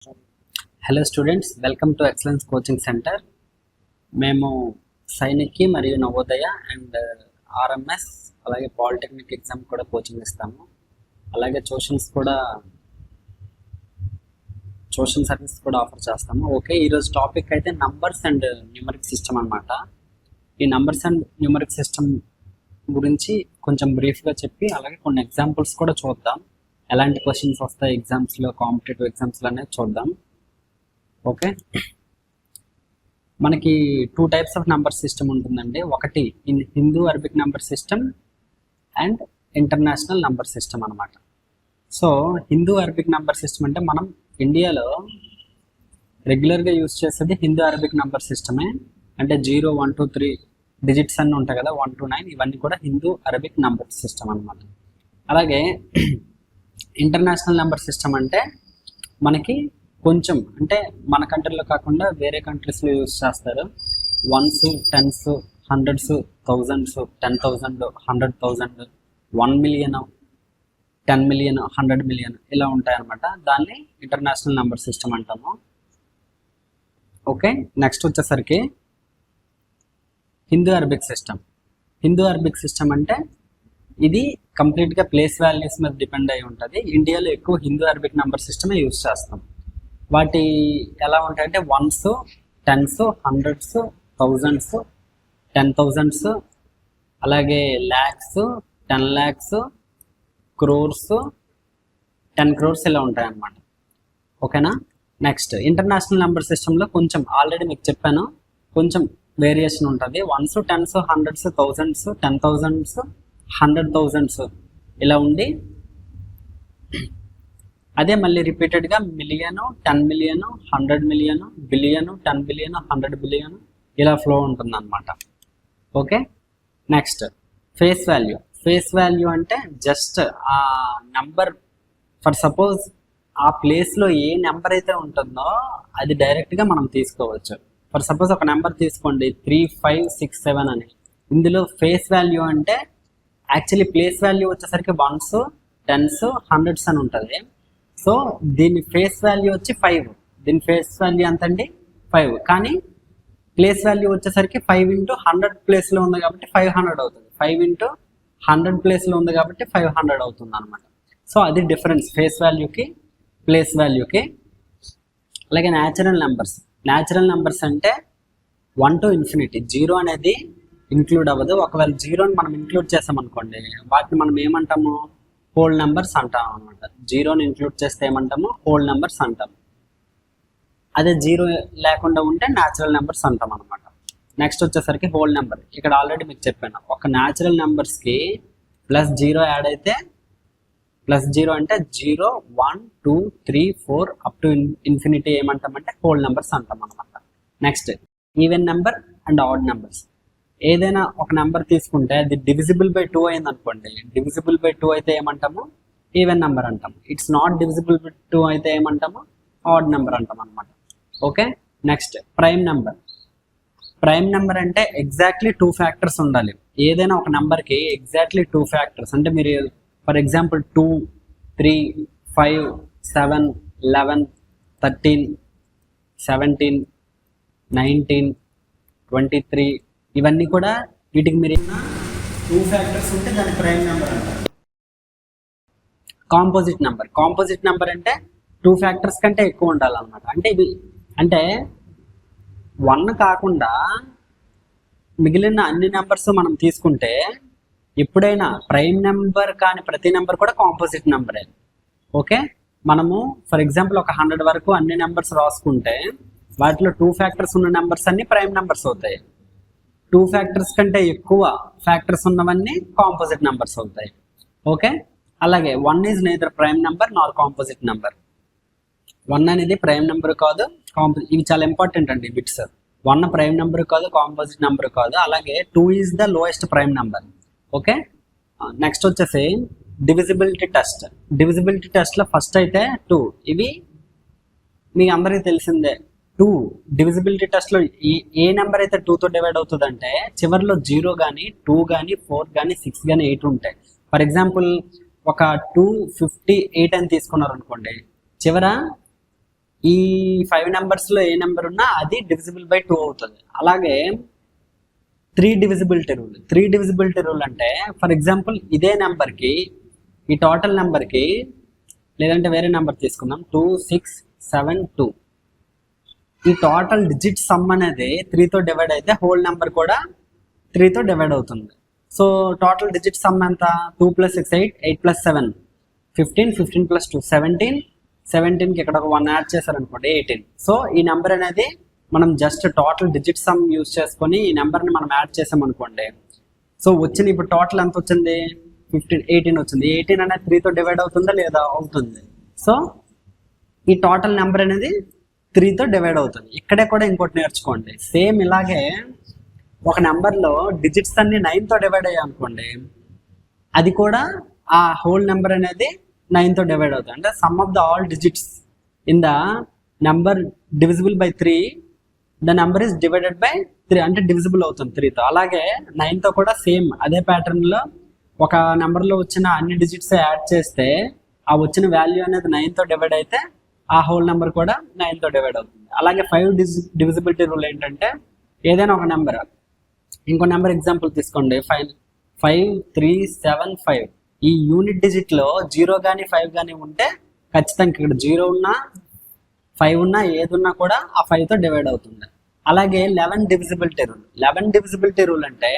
Hello students, welcome to excellence coaching centre. మేము సైనిక్కి మరియు Navodaya and RMS అలాగే పాలిటెక్నిక్ ఎగ్జామ్ కూడా కోచింగ్ ఇస్తాము. అలాగే ట్యూషన్ సర్వీస్ కూడా ఆఫర్ చేస్తాము. ఓకే, ఈరోజు టాపిక్ అయితే నంబర్స్ అండ్ న్యూమరిక్ సిస్టమ్ అనమాట. ఈ నంబర్స్ అండ్ న్యూమరిక్ సిస్టమ్ గురించి కొంచెం బ్రీఫ్గా చెప్పి అలాగే కొన్ని ఎగ్జాంపుల్స్ కూడా చూద్దాం. ఎలాంటి క్వశ్చన్స్ వస్తాయి ఎగ్జామ్స్లో, కాంపిటేటివ్ ఎగ్జామ్స్లో అనేది చూద్దాం. ఓకే, మనకి 2 టైప్స్ ఆఫ్ నంబర్ సిస్టమ్ ఉంటుందండి. ఒకటి in Hindu Arabic number system and international number system అనమాట. So Hindu Arabic number system అంటే మనం ఇండియాలో రెగ్యులర్గా యూజ్ చేసేది హిందూ అరబిక్ నంబర్ సిస్టమే. అంటే 0, 1, 2, 3 డిజిట్స్ అన్నీ ఉంటాయి కదా, 1 to 9 ఇవన్నీ కూడా హిందూ అరబిక్ నంబర్ సిస్టమ్ అనమాట. అలాగే ఇంటర్నేషనల్ నెంబర్ సిస్టమ్ అంటే మనకి కొంచెం అంటే మన కంట్రీలో కాకుండా వేరే కంట్రీస్లో యూజ్ చేస్తారు. 1s, 10s, 100s, 1000s, 10,000, 100,000, 1 million, 10 million, 100 million ఇలా ఉంటాయన్నమాట. దాన్ని ఇంటర్నేషనల్ నెంబర్ సిస్టమ్ అంటాము. ఓకే, నెక్స్ట్ వచ్చేసరికి Hindu Arabic system. Hindu Arabic system అంటే ఇది కంప్లీట్గా ప్లేస్ వాల్యూస్ మీద డిపెండ్ అయి ఉంటుంది. ఇండియాలో ఎక్కువ హిందూ అరబిక్ నెంబర్ సిస్టమే యూజ్ చేస్తాం. వాటి ఎలా ఉంటాయంటే 1s, 10s, 100s, 1000s, 10,000s, అలాగే lakhs, 10 lakhs, crores, 10 crores ఇలా ఉంటాయి అన్నమాట. ఓకేనా. నెక్స్ట్ ఇంటర్నేషనల్ నెంబర్ సిస్టంలో కొంచెం ఆల్రెడీ మీకు చెప్పాను, కొంచెం వేరియేషన్ ఉంటుంది. 1s, 10s, 100s, 1000s, 10,000s, 100,000s ఇలా ఉండి అదే మళ్ళీ రిపీటెడ్గా million, 10 million, 100 million, billion, 10 billion, 100 billion ఇలా ఫ్లో ఉంటుంది అనమాట. Okay, next face value. Face value అంటే జస్ట్ ఆ నెంబర్, ఫర్ సపోజ్ ఆ ప్లేస్లో ఏ నెంబర్ అయితే ఉంటుందో అది డైరెక్ట్గా మనం తీసుకోవచ్చు. ఫర్ సపోజ్ ఒక నెంబర్ తీసుకోండి 3, 5, 6, 7 అని. ఇందులో ఫేస్ వాల్యూ అంటే యాక్చువల్లీ ప్లేస్ వాల్యూ వచ్చేసరికి 1s, 10s, 100s అని ఉంటుంది. సో దీని ఫేస్ వాల్యూ వచ్చి 5. దీని ఫేస్ వాల్యూ ఎంతండి? 5. కానీ ప్లేస్ వాల్యూ వచ్చేసరికి 5 into 100 ప్లేస్లో ఉంది కాబట్టి 500 అవుతుంది. 5 into 100 ప్లేస్లో ఉంది కాబట్టి 500 అవుతుంది అనమాట. సో అది డిఫరెన్స్ ఫేస్ వాల్యూకి, ప్లేస్ వాల్యూకి. అలాగే న్యాచురల్ నెంబర్స్. న్యాచురల్ నెంబర్స్ అంటే 1 to infinity. 0 అనేది ఇంక్లూడ్ అవ్వదు. ఒకవేళ 0ని మనం ఇంక్లూడ్ చేసామనుకోండి, వాటిని మనం ఏమంటాము? హోల్ నెంబర్స్ అంటాం అనమాట. 0ని ఇంక్లూడ్ చేస్తే ఏమంటాము? హోల్ నెంబర్స్ అంటాం. అదే 0 లేకుండా ఉంటే న్యాచురల్ నెంబర్స్ అంటాం అనమాట. నెక్స్ట్ వచ్చేసరికి హోల్ నెంబర్. ఇక్కడ ఆల్రెడీ మీకు చెప్పాను, ఒక న్యాచురల్ నెంబర్స్కి +0 యాడ్ అయితే, +0 అంటే 0, 1, 2, 3, 4 అప్ టు ఇన్ఫినిటీ ఏమంటామంటే హోల్ నెంబర్స్ అంటాం అనమాట. Next even number and odd numbers. ఏదైనా ఒక నెంబర్ తీసుకుంటే అది డివిజిబుల్ బై 2 అయింది అనుకోండి, డివిజిబుల్ బై 2 అయితే ఏమంటాము? ఈవెన్ నెంబర్ అంటాము. ఇట్స్ నాట్ డివిజిబుల్ బై 2 అయితే ఏమంటాము? ఆడ్ నెంబర్ అంటాం అనమాట. Okay, next prime number. Prime number అంటే ఎగ్జాక్ట్లీ 2 ఫ్యాక్టర్స్ ఉండాలి. ఏదైనా ఒక నెంబర్కి ఎగ్జాక్ట్లీ 2 ఫ్యాక్టర్స్ అంటే మీరు ఫర్ ఎగ్జాంపుల్ 2, 3, 5, 7, 11, 13, 17, 19, 23 ఇవన్నీ కూడా వీటికి మీరు 2 ఫ్యాక్టర్స్ ఉంటే దాని ప్రైమ్ నెంబర్ అంటారు. Composite number. కాంపోజిట్ నెంబర్ అంటే 2 ఫ్యాక్టర్స్ కంటే ఎక్కువ ఉండాలన్నమాట. అంటే ఇది అంటే 1 కాకుండా మిగిలిన అన్ని నెంబర్స్ మనం తీసుకుంటే ఎప్పుడైనా ప్రైమ్ నెంబర్ కానీ ప్రతి నెంబర్ కూడా కాంపోజిట్ నెంబరే. ఓకే, మనము ఫర్ ఎగ్జాంపుల్ ఒక 100 వరకు అన్ని నెంబర్స్ రాసుకుంటే వాటిలో 2 ఫ్యాక్టర్స్ ఉన్న నెంబర్స్ అన్ని ప్రైమ్ నెంబర్స్ అవుతాయి. 2 ఫ్యాక్టర్స్ కంటే ఎక్కువ ఫ్యాక్టర్స్ ఉన్నవన్నీ కాంపోజిట్ నెంబర్స్ అవుతాయి. ఓకే, అలాగే 1 is neither prime number Nar composite number. 1 అనేది ప్రైమ్ నెంబర్ కాదు, ఇవి చాలా ఇంపార్టెంట్ అండి బిట్స్. 1 ప్రైమ్ నెంబర్ కాదు, కాంపోజిట్ నెంబర్ కాదు. అలాగే 2 is the lowest prime number. Okay, next వచ్చేసి డివిజిబిలిటీ టెస్ట్. డివిజిబిలిటీ టెస్ట్లో ఫస్ట్ అయితే 2. ఇవి మీకు అందరికీ తెలిసిందే. 2 డివిజిబిలిటీ టెస్ట్లో ఏ నెంబర్ అయితే 2తో డివైడ్ అవుతుందంటే చివరిలో 0 కానీ 2 కానీ 4 కానీ 6 కానీ 8 ఉంటాయి. ఫర్ ఎగ్జాంపుల్ ఒక 258 అని తీసుకున్నారు అనుకోండి, చివర ఈ 5 నెంబర్స్లో ఏ నెంబర్ ఉన్నా అది డివిజిబుల్ బై 2 అవుతుంది. అలాగే 3 డివిజిబిలిటీ రూల్ అంటే ఫర్ ఎగ్జాంపుల్ ఇదే నెంబర్కి, ఈ టోటల్ నెంబర్కి, లేదంటే వేరే నెంబర్ తీసుకుందాం 2 6 7 2, ఈ టోటల్ డిజిట్ సమ్ అనేది 3తో డివైడ్ అయితే హోల్ నెంబర్ కూడా 3తో డివైడ్ అవుతుంది. సో టోటల్ డిజిట్ సమ్ ఎంత? 2 + 6 8, 8 + 7 15, 15 + 2 17, 17కి ఇక్కడ ఒక 1 యాడ్ చేశారనుకోండి 18. సో ఈ నెంబర్ అనేది మనం just total digit sum use చేసుకొని ఈ నెంబర్ని మనం యాడ్ చేసామనుకోండి, సో వచ్చింది ఇప్పుడు టోటల్ ఎంత వచ్చింది? 18 వచ్చింది. 18 అనేది 3తో డివైడ్ అవుతుందా లేదా? అవుతుంది. సో ఈ టోటల్ నెంబర్ అనేది 3తో డివైడ్ అవుతుంది. ఇక్కడే కూడా ఇంకోటి నేర్చుకోండి. సేమ్ ఇలాగే ఒక నెంబర్లో డిజిట్స్ అన్ని 9తో డివైడ్ అయ్యాయి అనుకోండి, అది కూడా ఆ హోల్ నెంబర్ అనేది 9తో డివైడ్ అవుతుంది. అంటే some of the all digits in the number divisible by 3, the number is divided by 3, అంటే డివిజిబుల్ అవుతుంది 3తో. అలాగే 9తో కూడా సేమ్ అదే ప్యాటర్న్లో ఒక నెంబర్లో వచ్చిన అన్ని డిజిట్స్ యాడ్ చేస్తే ఆ వచ్చిన వాల్యూ అనేది 9తో డివైడ్ అయితే ఆ హోల్ నెంబర్ కూడా 9తో డివైడ్ అవుతుంది. అలాగే 5 డివిజిబిలిటీ రూల్ ఏంటంటే ఏదైనా ఒక నెంబర్, ఇంకో నెంబర్ ఎగ్జాంపుల్ తీసుకోండి 5 3 7 5, ఈ యూనిట్ డిజిట్లో 0 కానీ 5 కానీ ఉంటే ఖచ్చితంగా ఇక్కడ 0 ఉన్నా 5 ఉన్నా ఏది ఉన్నా కూడా ఆ 5తో డివైడ్ అవుతుంది. అలాగే 11 డివిజిబిలిటీ రూల్ అంటే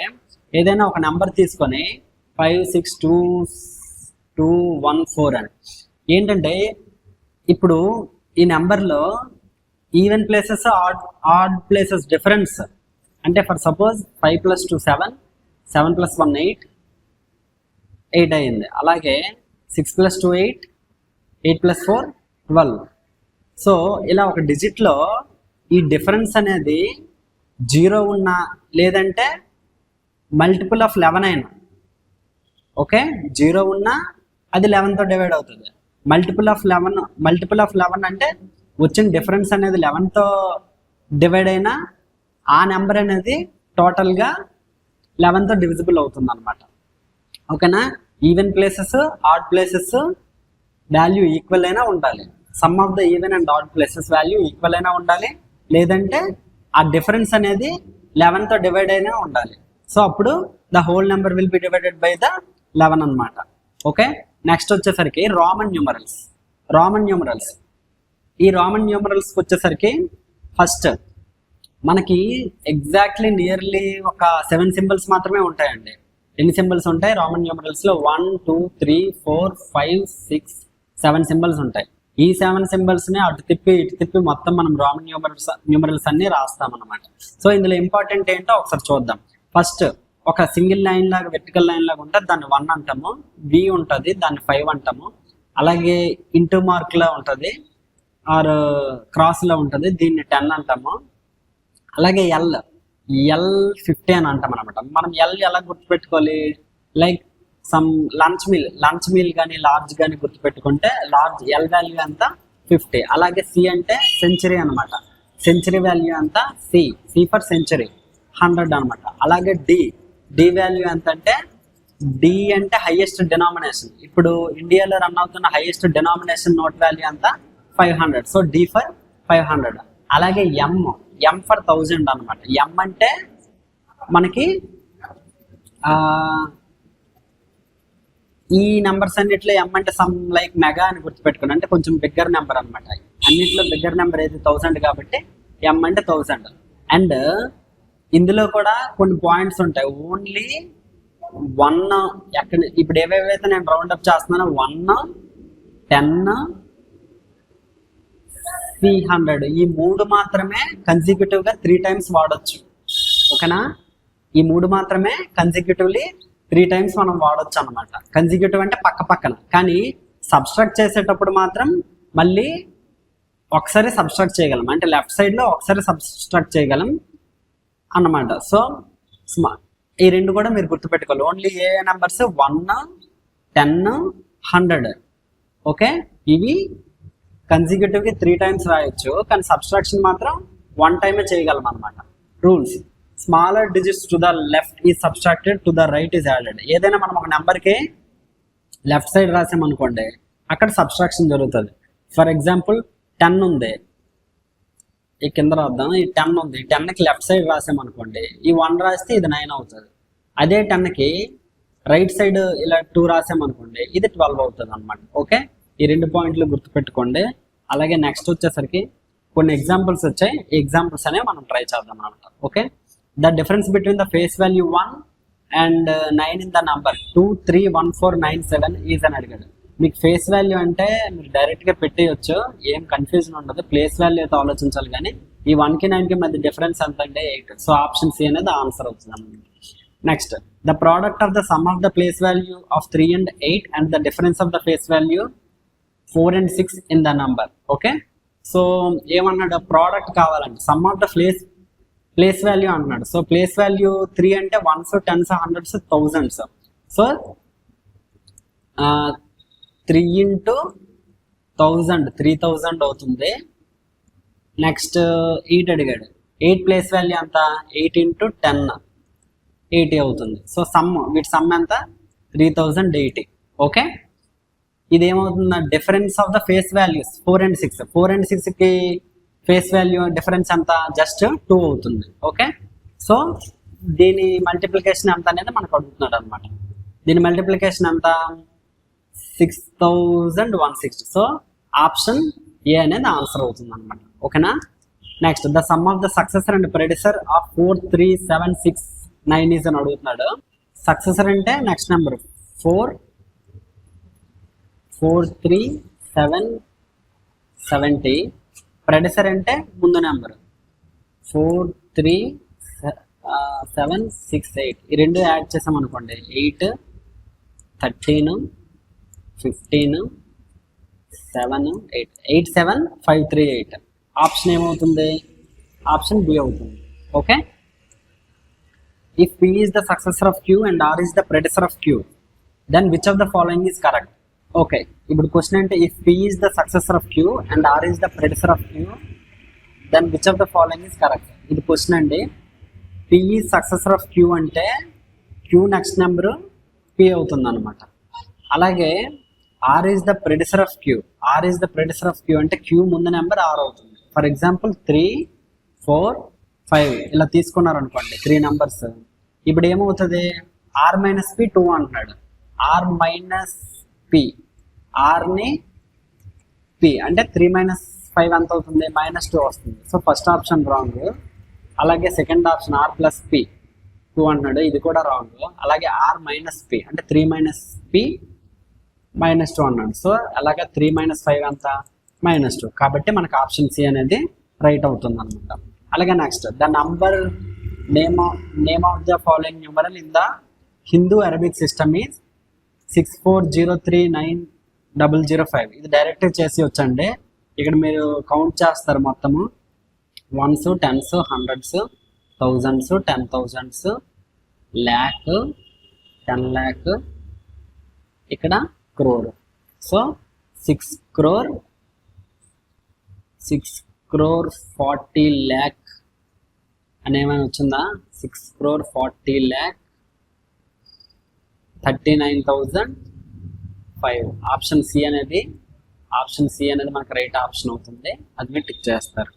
ఏదైనా ఒక నెంబర్ తీసుకొని 5 6 2 2 1 4 అని, ఏంటంటే ఇప్పుడు ఈ నెంబర్లో even places odd places difference, అంటే ఫర్ సపోజ్ 5 + 2 7, 7 + 1 8 అయింది. అలాగే 6 + 2 8, 8 + 4 12. సో ఇలా ఒక డిజిట్లో ఈ డిఫరెన్స్ అనేది 0 ఉన్నా లేదంటే మల్టిపుల్ ఆఫ్ 11 అయినా, ఓకే 0 ఉన్నా అది 11తో డివైడ్ అవుతుంది. మల్టిపుల్ ఆఫ్ 11 అంటే వచ్చిన డిఫరెన్స్ అనేది 11తో డివైడ్ అయినా ఆ నెంబర్ అనేది టోటల్గా 11తో డివిజిబుల్ అవుతుంది అనమాట. ఓకేనా? Even places odd places value equal అయినా ఉండాలి. Some of the even and odd places value equal అయినా ఉండాలి, లేదంటే ఆ డిఫరెన్స్ అనేది 11తో డివైడ్ అయినా ఉండాలి. సో అప్పుడు the whole number will be divided by the 11 అనమాట. ఓకే, నెక్స్ట్ వచ్చేసరికి రామన్ న్యూమరల్స్. ఈ రామన్ న్యూమరల్స్కి వచ్చేసరికి ఫస్ట్ మనకి ఎగ్జాక్ట్లీ నియర్లీ ఒక 7 సింబల్స్ మాత్రమే ఉంటాయండి. ఎన్ని సింబల్స్ ఉంటాయి రామన్ న్యూమరల్స్లో? 1 2 3 4 5 6 7 సింబల్స్ ఉంటాయి. ఈ 7 సింబల్స్ని అటు తిప్పి ఇటు తిప్పి మొత్తం మనం రామన్ న్యూమరల్స్ అన్ని రాస్తాం అనమాట. సో ఇందులో ఇంపార్టెంట్ ఏంటో ఒకసారి చూద్దాం. ఫస్ట్ ఒక సింగిల్ లైన్ లాగా వెర్టికల్ లైన్ లాగా ఉంటుంది, దాన్ని 1 అంటాము. వి ఉంటుంది, దాన్ని 5 అంటాము. అలాగే ఇంటూ మార్క్లో ఉంటుంది ఆర్ క్రాస్లో ఉంటుంది, దీన్ని 10 అంటాము. అలాగే ఎల్ 50 అని అంటాం అనమాట. మనం ఎల్ ఎలా గుర్తుపెట్టుకోవాలి? లైక్ సమ్ లంచ్ మీల్ కానీ లార్జ్ కానీ గుర్తుపెట్టుకుంటే లార్జ్ ఎల్ వాల్యూ అంతా 50. అలాగే సి అంటే సెంచరీ అనమాట. సెంచరీ వాల్యూ అంతా సి ఫర్ సెంచరీ 100 అనమాట. అలాగే డి వాల్యూ ఎంత అంటే డి అంటే హైయెస్ట్ డినామినేషన్. ఇప్పుడు ఇండియాలో రన్ అవుతున్న హైయెస్ట్ డినామినేషన్ నోట్ వాల్యూ అంతా 500. So D for 500. అలాగే ఎం ఫర్ 1000 అనమాట. ఎం అంటే మనకి ఈ నెంబర్స్ అన్నిట్లో ఎం అంటే సమ్ లైక్ మెగా అని గుర్తుపెట్టుకుని, అంటే కొంచెం బిగ్గర్ నెంబర్ అనమాట. అన్నిట్లో బిగ్గర్ నెంబర్ ఏది 1000 కాబట్టి ఎం అంటే 1000. అండ్ ఇందులో కూడా కొన్ని పాయింట్స్ ఉంటాయి. ఓన్లీ 1 ఎక్కడ ఇప్పుడు ఏవేవైతే నేను రౌండప్ చేస్తున్నానో 1 10 300 ఈ 3 మాత్రమే కన్సిక్యూటివ్గా 3 times వాడచ్చు. ఓకేనా? ఈ 3 మాత్రమే కన్సిక్యూటివ్లీ 3 times మనం వాడచ్చు అనమాట. కన్సిక్యూటివ్ అంటే పక్కన, కానీ సబ్స్ట్రాక్ట్ చేసేటప్పుడు మాత్రం మళ్ళీ ఒకసారి సబ్స్ట్రాక్ట్ చేయగలం, అంటే లెఫ్ట్ సైడ్లో ఒకసారి సబ్స్ట్రాక్ట్ చేయగలం అన్నమాట. సో ఈ 2 కూడా మీరు గుర్తుపెట్టుకోవాలి. ఓన్లీ ఏ నెంబర్స్ 1 10 100. ఓకే, ఇవి కన్సిక్యూటివ్కి 3 times రాయొచ్చు, కానీ సబ్స్ట్రాక్షన్ మాత్రం 1 time చేయగలం అనమాట. Rules: smaller digits to the left is subtracted, to the right is added. ఏదైనా మనం ఒక నెంబర్కి లెఫ్ట్ సైడ్ రాసామనుకోండి, అక్కడ సబ్స్ట్రాక్షన్ జరుగుతుంది. ఫర్ ఎగ్జాంపుల్ 10 ఉంది, ఈ కింద రాద్దాం. ఈ 10 ఉంది, ఈ 10కి లెఫ్ట్ సైడ్ రాసామనుకోండి, ఈ 1 రాస్తే ఇది 9 అవుతుంది. అదే 10కి రైట్ సైడ్ ఇలా 2 రాసామనుకోండి, ఇది 12 అవుతుంది అనమాట. ఓకే, ఈ 2 పాయింట్లు గుర్తుపెట్టుకోండి. అలాగే నెక్స్ట్ వచ్చేసరికి కొన్ని ఎగ్జాంపుల్స్ వచ్చాయి, ఈ ఎగ్జాంపుల్స్ అనేవి మనం ట్రై చేద్దాం అనమాట. Okay, the difference between the face value 1 and 9 in the number 2, 3, 1, 4, 9, 7 is అని అడిగాడు. మీకు ఫేస్ వాల్యూ అంటే మీరు డైరెక్ట్గా పెట్టేయచ్చు, ఏం కన్ఫ్యూజన్ ఉండదు. ప్లేస్ వాల్యూ అయితే ఆలోచించాలి, కానీ ఈ 1కి 9కి మధ్య డిఫరెన్స్ ఎంత అంటే 8. సో ఆప్షన్ సి అనేది ఆన్సర్ అవుతుంది అన్నమాట. Next, the product of the sum of the place value of 3 and 8 and the difference of the face value 4 and 6 in the number. Okay, so ఏమన్నాడు, ప్రోడక్ట్ కావాలంటే some of the place value అంటున్నాడు. So place value 3 అంటే 1s, 10s, 100s, 1000s. So 3 into 1000 3000 అవుతుంది. Next 8 అడిగాడు, 8 place value ఎంత, 8 into 10 80 అవుతుంది. So వీటి sum ఎంత, 3080. ఓకే, ఇదేమవుతుంది, difference of the face values 4 and 6. 4 and 6కి ఫేస్ వాల్యూ డిఫరెన్స్ ఎంత, జస్ట్ 2 అవుతుంది. ఓకే, సో దీని మల్టిప్లికేషన్ ఎంత అనేది మనకు అడుగుతున్నాడు అనమాట. దీని మల్టిప్లికేషన్ ఎంత, 6160. సో ఆప్షన్ ఏ అనేది ఆన్సర్ అవుతుంది అనమాట. ఓకేనా. Next, the sum of the successor and ప్రెడిసర్ of 4, 3, 7, 6, 9 is అని అడుగుతున్నాడు. సక్సెసర్ అంటే నెక్స్ట్ నెంబర్ 4, 4, 3, 7, 70. ప్రెడిసర్ అంటే ముందు నెంబర్ 4, 3, 7, 6, 8. ఈ రెండు యాడ్ చేసాం అనుకోండి, 8, 13, 15, 7, 8. 8, 7, 5, 3, 8. ఆప్షన్ ఏమవుతుంది, ఆప్షన్ బి అవుతుంది. Okay, if P is the successor of Q and R is the predecessor of Q, then which of the following is correct? Okay, ఇప్పుడు క్వశ్చన్ అంటే if P is the successor of Q and R is the predecessor of Q, then which of the following is correct? ఇది question అండి. P is successor of Q అంటే Q next number P అవుతుంది అనమాట. అలాగే R is the predecessor of Q, R is the predecessor of Q అంటే Q ముందు number R అవుతుంది. For example 3, 4, 5 ఇలా తీసుకున్నారు అనుకోండి, 3 నెంబర్స్. ఇప్పుడు ఏమవుతుంది, R - P 2 అంటున్నాడు. R - P, ఆర్ని P అంటే 3 - 5 ఎంత అవుతుంది, -2 వస్తుంది. So first option wrong. అలాగే సెకండ్ ఆప్షన్ R + P 2 అంటున్నాడు, ఇది కూడా రాంగ్. అలాగే R - P అంటే 3 - P -2 అన్నాడు. సో అలాగే 3 - 5 ఎంత, -2. కాబట్టి మనకు ఆప్షన్ సి అనేది రైట్ అవుతుంది అనమాట. అలాగే next, the number name of the following numeral in the Hindu Arabic system is 640390005. ఇది డైరెక్ట్ చేసి వచ్చండి. ఇక్కడ మీరు కౌంట్ చేస్తారు మొత్తము 1s, 10s, 100s, 1000s, 10,000s, lakh, 10 lakh, ఇక్కడ crore. సో 6 crore 40 lakh అనేమైనా వచ్చిందా, 6 crore 40 lakh 39,005. ఆప్షన్ సి అనేది మనకు రైట్ ఆప్షన్ అవుతుంది. అది మీరు టిక్ చేస్తారు.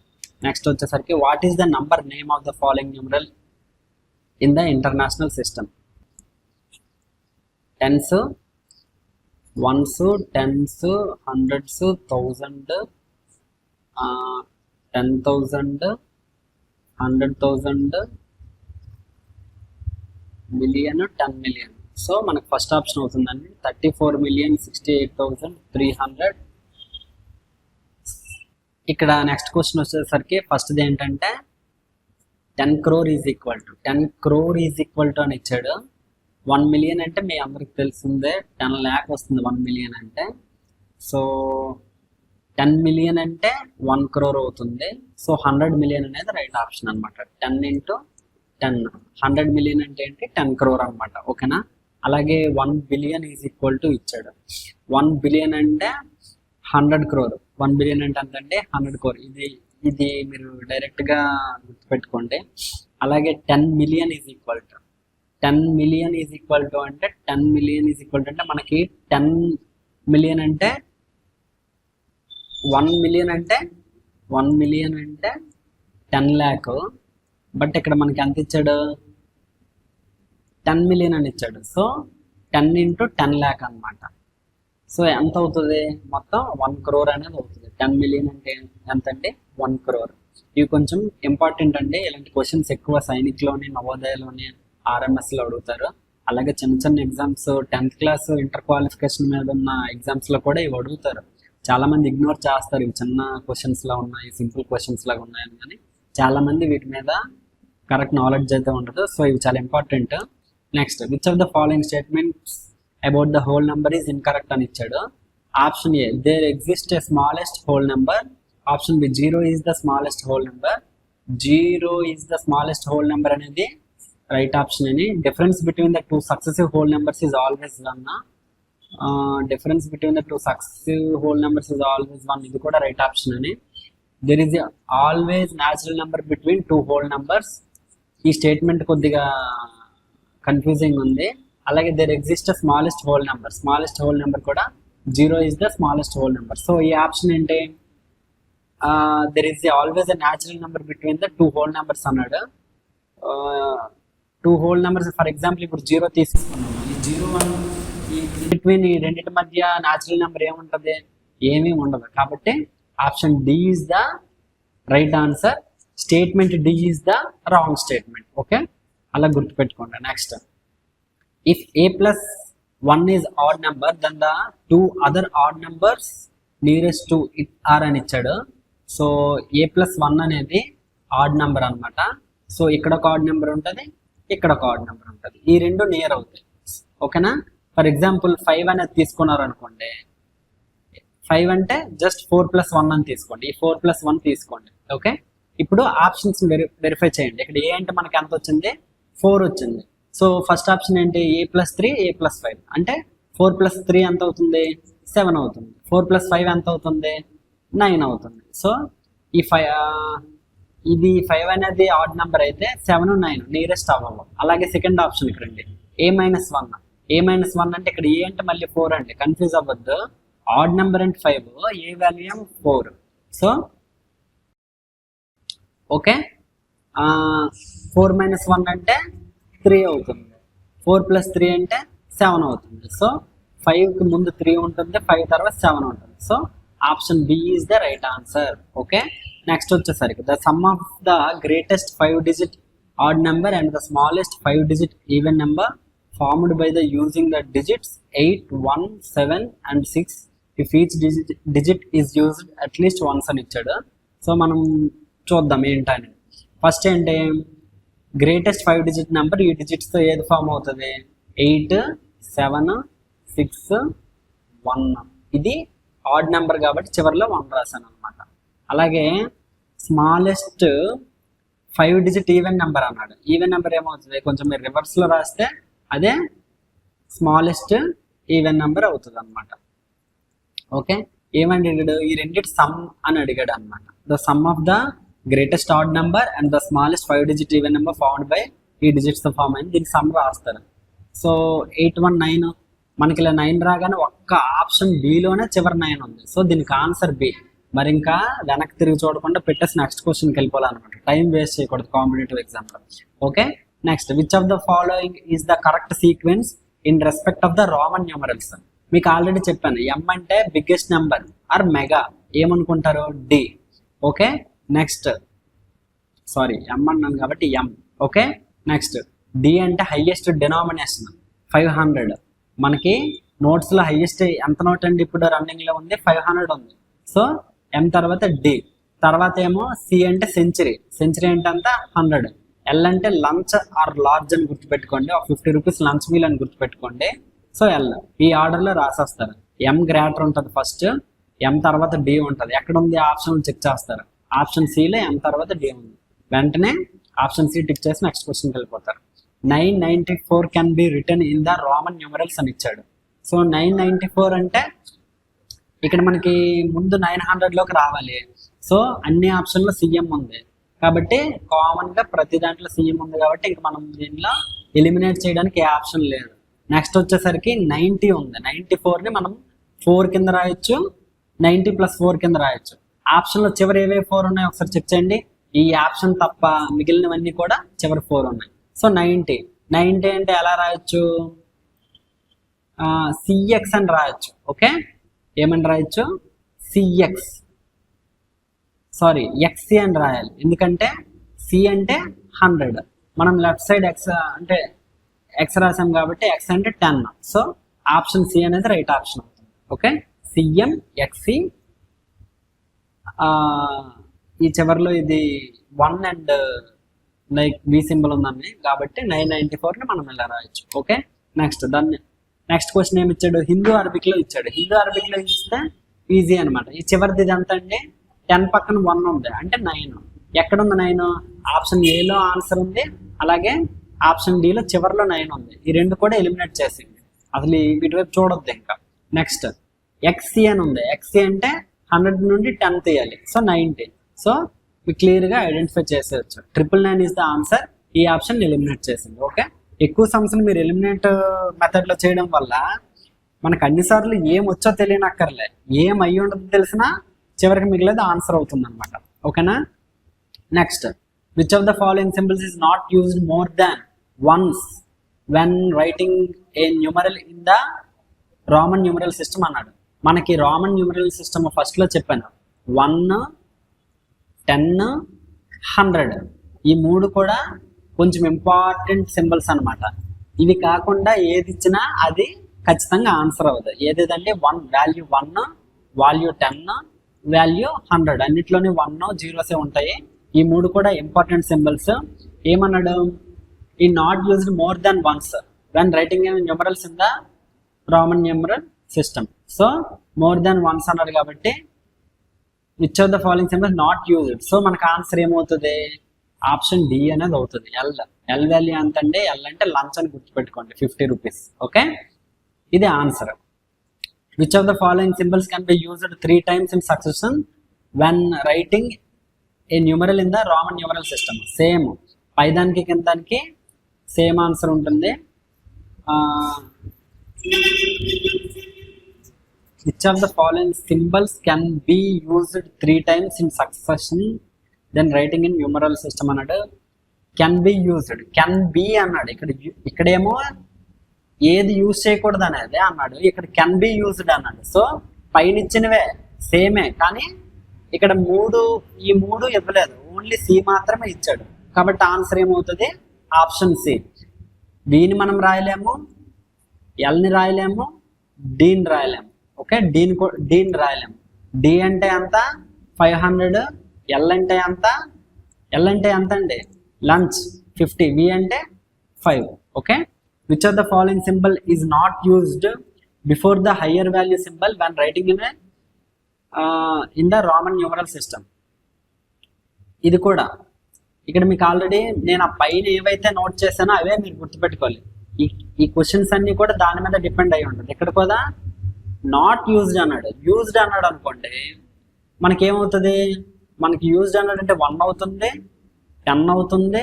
నెక్స్ట్ వచ్చేసరికి, what is the number name of the following numeral in the international system? 10s, 1s, 10s, 100s, 1000, 10,000, 100,000, million, 10 million. So మనకు first option అవుతుందండి 34,68,300. ఇక్కడ నెక్స్ట్ క్వశ్చన్ వచ్చేసరికి ఫస్ట్ది ఏంటంటే 10 crore ఈజ్ ఈక్వల్ టు అని ఇచ్చాడు. 1 million అంటే మీ అందరికి తెలిసిందే 10 lakh వస్తుంది 1 million అంటే. సో 10 million అంటే 1 crore అవుతుంది. సో 100 million అనేది రైట్ ఆప్షన్ అనమాట. 10 into 10, 100 million అంటే ఏంటి, 10 crore అనమాట. ఓకేనా. అలాగే 1 billion ఈజ్ ఈక్వల్ టు ఇచ్చాడు. 1 billion అంటే 100 crore. 1 billion అంటే ఎంతంటే 100 crore. ఇది మీరు డైరెక్ట్గా గుర్తుపెట్టుకోండి. అలాగే 10 million ఈజ్ ఈక్వల్ టు అంటే 10 million ఈజ్ ఈక్వల్ టు అంటే మనకి 10 million అంటే 1 million అంటే 10 lakh, బట్ ఇక్కడ మనకి ఎంత ఇచ్చాడు, 10 million అని ఇచ్చాడు. సో 10 into 10 lakh అనమాట. సో ఎంత అవుతుంది, మొత్తం 1 crore అనేది అవుతుంది. 10 million అంటే ఎంత అంటే 1 crore. ఇవి కొంచెం ఇంపార్టెంట్ అండి. ఇలాంటి క్వశ్చన్స్ ఎక్కువ సైనిక్లోని, నవోదయలోని, ఆర్ఎంఎస్లో అడుగుతారు. అలాగే చిన్న చిన్న exams 10th class inter qualification మీద ఉన్న ఎగ్జామ్స్లో కూడా ఇవి అడుగుతారు. చాలామంది ఇగ్నోర్ చేస్తారు, ఇవి చిన్న క్వశ్చన్స్లో ఉన్నాయి, సింపుల్ క్వశ్చన్స్ లాగా ఉన్నాయని. కానీ చాలామంది వీటి మీద కరెక్ట్ నాలెడ్జ్ అయితే ఉండదు. సో ఇవి చాలా important. Next, which of the following statements about the whole number is incorrect అని ఇచ్చాడు. Option A, there exist a smallest whole number. Option B, 0 is the smallest whole number. 0 is the smallest whole number అనేది right option అని. Difference between the two successive whole numbers is always 1. Difference between the two successive whole numbers is always 1, ఇది కూడా right option అని. There is always natural number between two whole numbers. ఈ statement కొద్దిగా confusing ఉంది. అలాగే there exist smallest whole number, smallest whole number కూడా 0 is the smallest whole number. So ఈ option ఏంటి, there is always a natural number between the two whole numbers అన్నాడు. Two whole numbers, for example ఇప్పుడు 0 తీసుకున్నాము. ఈ 0 1 between ఈ రెండింటి మధ్య న్యాచురల్ నెంబర్ ఏముంటుంది, ఏమీ ఉండదు. కాబట్టి option D is the right answer. Statement D is the wrong statement. Okay, అలా గుర్తుపెట్టుకోండి. Next, if a plus 1 is odd number, then the two other odd numbers nearest to it are అని ఇచ్చాడు. So a plus 1 అనేది odd number అనమాట. So ఇక్కడ ఒక odd number ఉంటుంది, ఇక్కడ ఒక ఆడ్ నెంబర్ ఉంటుంది. ఈ రెండు నియర్ అవుతాయి. ఓకేనా. ఫర్ ఎగ్జాంపుల్ 5 అనేది తీసుకున్నారు అనుకోండి. 5 అంటే జస్ట్ 4 plus 1 అని తీసుకోండి. ఈ 4 plus 1 తీసుకోండి. ఓకే, ఇప్పుడు ఆప్షన్స్ వెరిఫై చేయండి. ఇక్కడ ఏ అంటే మనకి ఎంత వచ్చింది, 4 వచ్చింది. సో ఫస్ట్ ఆప్షన్ ఏంటి, a plus 3 a plus 5 అంటే 4 plus 3 ఎంత అవుతుంది, 7 అవుతుంది. 4 plus 5 ఎంత అవుతుంది, 9 అవుతుంది. సో ఈ ఇది 5 అనేది ఆడ్ నెంబర్ అయితే 7 9 నియరెస్ట్ అవ్వవు. అలాగే సెకండ్ ఆప్షన్ ఇక్కడ అండి, a minus 1. a minus 1 అంటే ఇక్కడ ఏ అంటే మళ్ళీ 4 అండి, కన్ఫ్యూజ్ అవ్వద్దు. ఆడ్ నెంబర్ అంటే 5, ఏ వాల్యూ 4. సో ఓకే, 4 minus 1 అంటే 3 అవుతుంది. 4 plus 3 అంటే 7 అవుతుంది. సో 5కి ముందు 3 ఉంటుంది, 5 తర్వాత 7 ఉంటుంది. So option B is the right answer. Okay, next వచ్చేసరికి the sum of the greatest 5-digit odd number and the smallest 5-digit even number formed by the using the digits 8, 1, 7 and 6 if each digit is used at least once అని ఇచ్చాడు. So మనం చూద్దాం ఏంటని. First ఏంటి, greatest 5-digit number ఈ డిజిట్స్తో ఏది form అవుతుంది, 8, 7, 6, 1. ఇది ఆడ్ నెంబర్ కాబట్టి చివరిలో 1 రాశాను అనమాట. అలాగే స్మాలెస్ట్ 5-digit ఈవెన్ నెంబర్ అన్నాడు. ఈవెన్ నెంబర్ ఏమవుతుంది, కొంచెం మీరు రివర్స్లో రాస్తే అదే స్మాలెస్ట్ ఈవెన్ నెంబర్ అవుతుంది అనమాట. ఓకే, ఏమని అడిగాడు, ఈ రెండిటి సమ్ అని అడిగాడు అనమాట. The sum of the greatest add number and the smallest 5-digit even number found by ఈ డిజిట్స్ ఫామ్ అయింది. దీనికి సమ్ రాస్తారు. సో 8, 1, 9 మనకి ఇలా 9 రాగానే ఒక్క ఆప్షన్ బిలోనే చివరి 9 ఉంది. సో దీనికి ఆన్సర్ బి. మరి ఇంకా వెనక్కి తిరిగి చూడకుండా పెట్టేసి నెక్స్ట్ క్వశ్చన్కి వెళ్ళిపోవాలన్నమాట. టైం వేస్ట్ చేయకూడదు కాంపిటేటివ్ ఎగ్జామ్లో. Okay, next, which of the following is the correct sequence in respect of the Roman numerals. మీకు ఆల్రెడీ చెప్పాను, ఎం అంటే బిగ్గెస్ట్ నెంబర్ ఆర్ మెగా, ఏమనుకుంటారు, D. Okay, next, sorry M అన్నాను కాబట్టి ఎం. ఓకే, నెక్స్ట్, డి అంటే highest denomination 500. మనకి నోట్స్లో highest ఎంత note అండి ఇప్పుడు రన్నింగ్లో ఉంది, 500 ఉంది. సో ఎం తర్వాత డి. తర్వాత ఏమో సి అంటే సెంచరీ, సెంచరీ అంటే అంత 100. ఎల్ అంటే లంచ్ ఆర్ లార్జ్ అని గుర్తుపెట్టుకోండి, 50 రూపీస్ లంచ్ మీల్ అని గుర్తుపెట్టుకోండి. సో ఎల్ ఈ ఆర్డర్లో రాసేస్తారు. ఎం గ్రేటర్ ఉంటుంది ఫస్ట్, ఎం తర్వాత డి ఉంటుంది. ఎక్కడ ఉంది ఆప్షన్ చెక్ చేస్తారు. ఆప్షన్ సిలో ఎం తర్వాత డి ఉంది. వెంటనే ఆప్షన్ సి టిక్ చేసి నెక్స్ట్ క్వశ్చన్కి వెళ్ళిపోతారు. 994 can be return in the Roman numerals అని ఇచ్చాడు. సో 994 అంటే ఇక్కడ మనకి ముందు 900లోకి రావాలి. సో అన్ని ఆప్షన్లో సిఎం ఉంది కాబట్టి కామన్గా ప్రతి దాంట్లో సిఎం ఉంది కాబట్టి ఇంక మనం దీంట్లో ఎలిమినేట్ చేయడానికి ఏ ఆప్షన్ లేదు. నెక్స్ట్ వచ్చేసరికి 90 ఉంది. 94ని మనం 4 కింద రాయొచ్చు, 90 + 4 కింద రాయొచ్చు. ఆప్షన్లో చివరి ఏవే 4 ఉన్నాయో ఒకసారి చెక్ చేయండి. ఈ ఆప్షన్ తప్ప మిగిలినవన్నీ కూడా చివరి 4 ఉన్నాయి. సో 90 అంటే ఎలా రాయొచ్చు? సిఎక్స్ అని రాయొచ్చు. ఓకే, ఏమని రాయొచ్చు? సిఎక్స్, సారీ ఎక్స్సి అని రాయాలి. ఎందుకంటే సి అంటే 100, మనం లెఫ్ట్ సైడ్ ఎక్స్ అంటే ఎక్స్ రాసాం కాబట్టి ఎక్స్ అంటే 10. సో ఆప్షన్ సి అనేది రైట్ ఆప్షన్ అవుతుంది. Okay, CM XC. ఈ చివరిలో ఇది 1 అండ్ లైక్ వి సింబల్ ఉందండి కాబట్టి 994ని మనం ఇలా రాయొచ్చు. ఓకే, నెక్స్ట్ క్వశ్చన్ ఏమి ఇచ్చాడు? హిందూ అరబిక్ లో ఇచ్చాడు. హిందూ అరబిక్ లో ఇస్తే ఈజీ అనమాట. ఈ చివరిది ఇది ఎంత అండి? 10 పక్కన 1 ఉంది అంటే 9. ఎక్కడ ఉంది 9? ఆప్షన్ ఏలో ఆన్సర్ ఉంది, అలాగే ఆప్షన్ డిలో చివరిలో 9 ఉంది. ఈ రెండు కూడా ఎలిమినేట్ చేసింది, అసలు వీటి వైపు చూడొద్దు ఇంకా. నెక్స్ట్ ఎక్స్సి అని ఉంది. ఎక్స్సి అంటే 100 నుండి 10 తీయాలి. సో 90. సో మీకు క్లియర్గా ఐడెంటిఫై చేసేయచ్చు. 999 ఇస్ ద ఆన్సర్. ఈ ఆప్షన్ ఎలిమినేట్ చేసింది. ఓకే, ఎక్కువ సమస్యలు మీరు ఎలిమినేట్ మెథడ్లో చేయడం వల్ల మనకు అన్నిసార్లు ఏం వచ్చో తెలియనక్కర్లే, ఏం అయ్యి ఉండదు తెలిసినా చివరికి మిగిలేదు ఆన్సర్ అవుతుంది అనమాట. ఓకేనా? Next, which of the following symbols is not used more than once when writing a numeral in the Roman numeral system అన్నాడు. మనకి రోమన్ న్యూమరల్ సిస్టమ్ ఫస్ట్లో చెప్పాను, 1, 10, 100. ఈ 3 కూడా కొంచెం ఇంపార్టెంట్ సింబల్స్ అనమాట. ఇవి కాకుండా ఏది ఇచ్చినా అది ఖచ్చితంగా ఆన్సర్ అవుతుంది. ఏదేదంటే 1 వాల్యూ 1, వాల్యూ 10, వాల్యూ 100. అన్నిట్లోనే 1, 0 ఉంటాయి. ఈ 3 కూడా ఇంపార్టెంట్ సింబల్స్. ఏమన్నాడు? ఈ not used more than once when writing numerals in the Roman numeral system. So more than once అన్నాడు కాబట్టి which of the following symbols not used. So మనకు answer ఏమవుతుంది? Option D అనేది అవుతుంది. ఎల్ వాల్యూ ఎంత అంటే ఎల్ అంటే lunch అని గుర్తుపెట్టుకోండి, 50 రూపీస్. ఓకే, ఇది answer. Which of the following symbols can be used 3 times in succession when writing a numeral in the Roman numeral system. Same పైదానికి కిందానికి సేమ్ ఆన్సర్ ఉంటుంది. Which of the following symbols can be used 3 times in succession then writing in numeral system అన్నాడు. Can be used, can be అన్నాడు. ఇక్కడేమో ఏది use చేయకూడదు అనేది అన్నాడు, ఇక్కడ కెన్ బి యూజ్డ్ అన్నాడు. సో పైన ఇచ్చినవే సేమే, కానీ ఇక్కడ ఈ మూడు ఇవ్వలేదు, ఓన్లీ సి మాత్రమే ఇచ్చాడు. కాబట్టి ఆన్సర్ ఏమవుతుంది? Option C. బిని మనం రాయలేము, ఎల్ని రాయలేము, డీని రాయలేము. ఓకే, డీని రాయలేము. డి అంటే ఎంత? 500. ఎల్ అంటే ఎంత? ఎల్ అంటే ఎంత అండి? లంచ్ 50. వి అంటే 5. Okay, which of the following symbol is not used before the higher value symbol when writing in the Roman numeral system. ఇది కూడా ఇక్కడ మీకు ఆల్రెడీ నేను ఆ పైన ఏవైతే నోట్ చేశానో అవే మీరు గుర్తుపెట్టుకోవాలి. ఈ క్వశ్చన్స్ అన్ని కూడా దాని మీద డిపెండ్ అయి ఉంటుంది. ఇక్కడ కూడా నాట్ యూజ్డ్ అన్నాడు. యూజ్డ్ అన్నాడు అనుకోండి, మనకేమవుతుంది? మనకి యూజ్డ్ అన్నాడు అంటే 1 అవుతుంది, 10 అవుతుంది,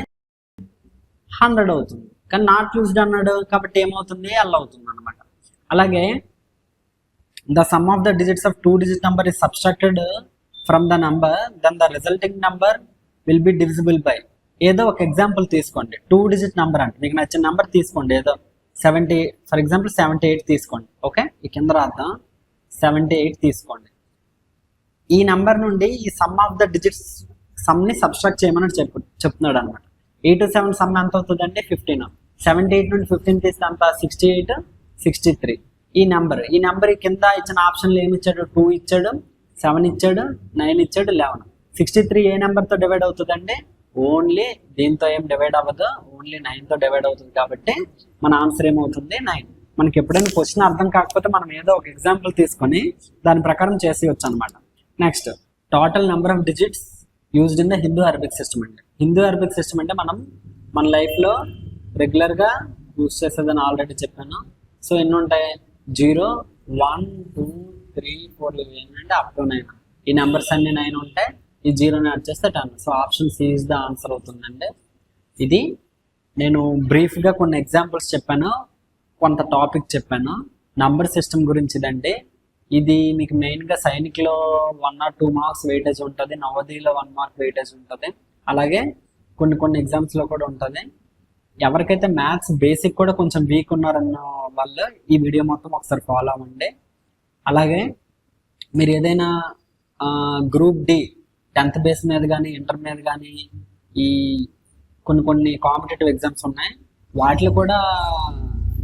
100 అవుతుంది. కానీ నాట్ యూజ్డ్ అన్నాడు కాబట్టి ఏమవుతుంది? ఎల్ అవుతుంది అనమాట. అలాగే the sum of the digits of 2-digit number is subtracted from the number, then the resulting number will be divisible by. ఏదో ఒక ఎగ్జాంపుల్ తీసుకోండి. 2-digit నెంబర్ అంటే మీకు నచ్చిన నెంబర్ తీసుకోండి. ఏదో 70, ఫర్ ఎగ్జాంపుల్ 78 తీసుకోండి. ఓకే, ఈ కింద రాద్దాం. 78 తీసుకోండి. ఈ నెంబర్ నుండి ఈ సమ్ ఆఫ్ ద డిజిట్స్ సమ్ని సబ్స్ట్రాక్ట్ చేయమని చెప్తున్నాడు అనమాట. 8 to 7 సమ్ ఎంత అవుతుంది అంటే 15. 78 నుండి 15 తీస్తే అంత 68, 63. ఈ నెంబర్ కింద ఇచ్చిన ఆప్షన్లు ఏమి ఇచ్చాడు? 2 ఇచ్చాడు, 7 ఇచ్చాడు, 9 ఇచ్చాడు, 11. 63 ఏ నెంబర్తో డివైడ్ అవుతుంది అంటే ఓన్లీ దీంతో ఏం డివైడ్ అవ్వదు, ఓన్లీ 9తో డివైడ్ అవుతుంది. కాబట్టి మన ఆన్సర్ ఏమవుతుంది? 9. మనకి ఎప్పుడైనా క్వశ్చన్ అర్థం కాకపోతే మనం ఏదో ఒక ఎగ్జాంపుల్ తీసుకొని దాని ప్రకారం చేసేయచ్చు అనమాట. Next, total number of digits used in the Hindu Arabic system అంటే. హిందూ అరబిక్ సిస్టమ్ అంటే మనం మన లైఫ్లో రెగ్యులర్గా యూజ్ చేసేదని ఆల్రెడీ చెప్పాను. సో ఎన్ని ఉంటాయి? 0, 1, 2, 3, 4 ఏంటంటే అప్ టు 9. ఈ నెంబర్స్ అన్ని 9 ఉంటాయి. ఈ 0ని యాడ్ చేస్తే 10. So option C is the answer అవుతుందండి. ఇది నేను బ్రీఫ్గా కొన్ని ఎగ్జాంపుల్స్ చెప్పాను, కొంత టాపిక్ చెప్పాను. నంబర్ సిస్టమ్ గురించి ఇదండి. ఇది మీకు మెయిన్గా సైనిక్లో 1 or 2 మార్క్స్ వెయిటేజ్ ఉంటుంది, నవోదయలో 1 మార్క్ వెయిటేజ్ ఉంటుంది. అలాగే కొన్ని ఎగ్జామ్స్లో కూడా ఉంటుంది. ఎవరికైతే మ్యాథ్స్ బేసిక్ కూడా కొంచెం వీక్ ఉన్నారన్న వాళ్ళు ఈ వీడియో మొత్తం ఒకసారి ఫాలో అవ్వండి. అలాగే మీరు ఏదైనా గ్రూప్ డి 10th బేస్ మీద కానీ ఇంటర్ మీద కానీ ఈ కొన్ని కాంపిటేటివ్ ఎగ్జామ్స్ ఉన్నాయి. వాటిలో కూడా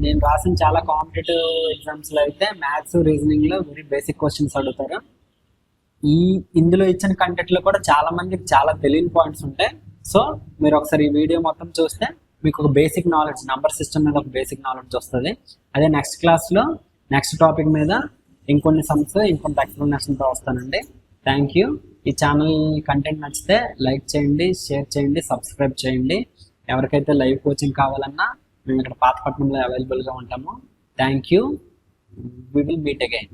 నేను రాసిన చాలా కాంపిటేటివ్ ఎగ్జామ్స్లో అయితే మ్యాథ్స్ రీజనింగ్లో వెరీ బేసిక్ క్వశ్చన్స్ అడుగుతారు. ఇందులో ఇచ్చిన కంటెంట్లో కూడా చాలా మందికి చాలా తెలియని పాయింట్స్ ఉంటాయి. సో మీరు ఒకసారి ఈ వీడియో మొత్తం చూస్తే మీకు ఒక బేసిక్ నాలెడ్జ్, నంబర్ సిస్టమ్ మీద ఒక బేసిక్ నాలెడ్జ్ వస్తుంది. అదే నెక్స్ట్ క్లాస్లో నెక్స్ట్ టాపిక్ మీద ఇంకొన్ని సమ్స్ ఇంకొంత ఎక్స్ప్లెనేషన్తో వస్తానండి. Thank you. ఈ ఛానల్ కంటెంట్ నచ్చితే లైక్ చేయండి, షేర్ చేయండి, సబ్స్క్రైబ్ చేయండి. ఎవరికైతే లైవ్ కోచింగ్ కావాలన్నా మేము ఇక్కడ పాతపట్నంలో అవైలబుల్గా ఉంటాము. Thank you. We will meet again.